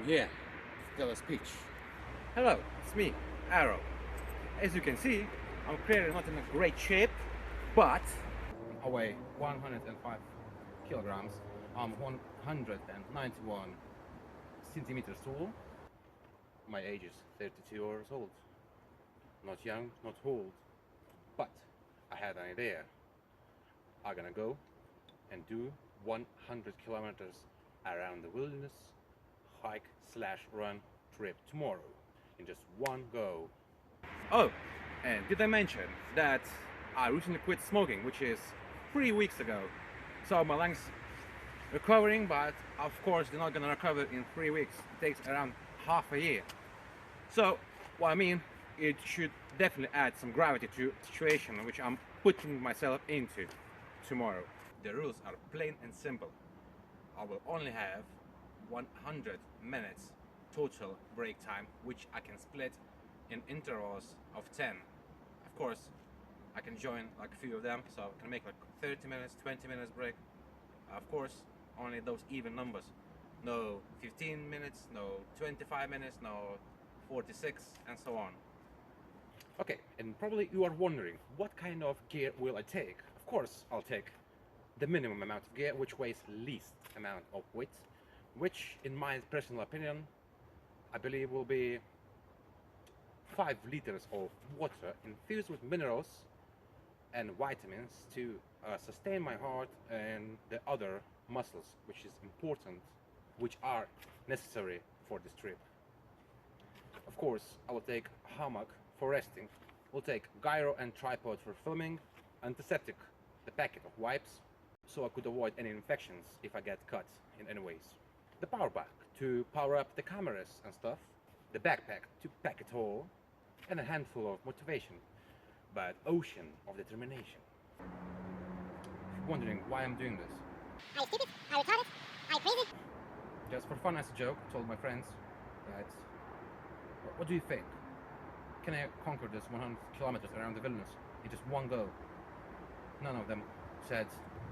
Yeah, tell a speech. Hello, it's me, Arol. As you can see, I'm clearly not in a great shape, but I weigh 105 kilograms. I'm 191 centimeters tall. My age is 32 years old. Not young, not old. But I had an idea. I'm gonna go and do 100 kilometers around the wilderness, hike/run trip tomorrow in just one go. Oh, and did I mention that I recently quit smoking, which is 3 weeks ago. So my lungs recovering, but of course they're not gonna recover in 3 weeks. It takes around half a year. So what I mean, it should definitely add some gravity to the situation which I'm putting myself into tomorrow. The rules are plain and simple. I will only have 100 minutes total break time, which I can split in intervals of 10. Of course, I can join like a few of them, so I can make like 30 minutes, 20 minutes break. Of course, only those even numbers. No 15 minutes, no 25 minutes, no 46, and so on. Okay, and probably you are wondering, what kind of gear will I take? Of course, I'll take the minimum amount of gear, which weighs least amount of weight, which in my personal opinion, I believe will be 5 liters of water infused with minerals and vitamins to sustain my heart and the other muscles, which is important, which are necessary for this trip. Of course, I will take a hammock for resting. We'll take gyro and tripod for filming, antiseptic, the packet of wipes, so I could avoid any infections if I get cut in any ways. The power bank to power up the cameras and stuff, the backpack to pack it all, and a handful of motivation, but ocean of determination. If you're wondering why I'm doing this, I stupid, I retarded, I crazy. just for fun as a joke, I told my friends that, what do you think? Can I conquer this 100 kilometers around the wilderness in just one go? None of them said,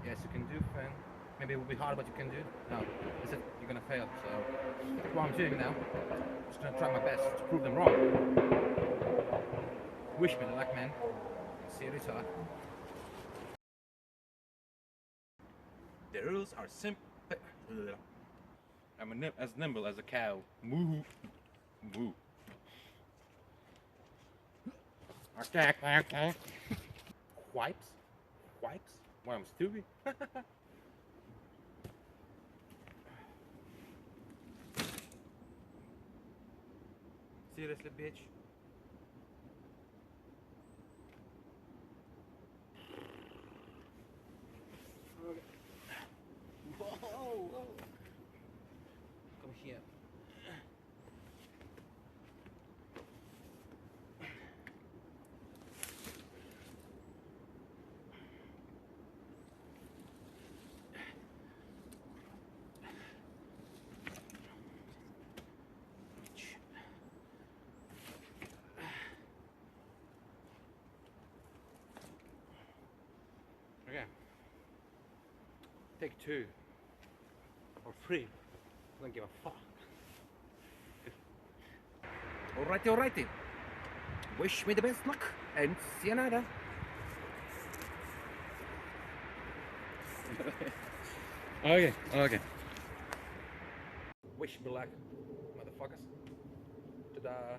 yes you can do, Finn. Maybe it will be hard, but you can do it. No, they said you're gonna fail. So that's what I'm doing now. I'm just gonna try my best to prove them wrong. Wish me the luck, man. See you later. The rules are simple. I'm as nimble as a cow. Moo. Moo. Okay. Wipes? Wipes? Why, I'm stupid? Seriously, bitch? Whoa. Come here. Okay. Take 2 or 3. I don't give a fuck. Alrighty. Wish me the best luck and see you later. Okay. Wish me luck, motherfuckers. Ta-da.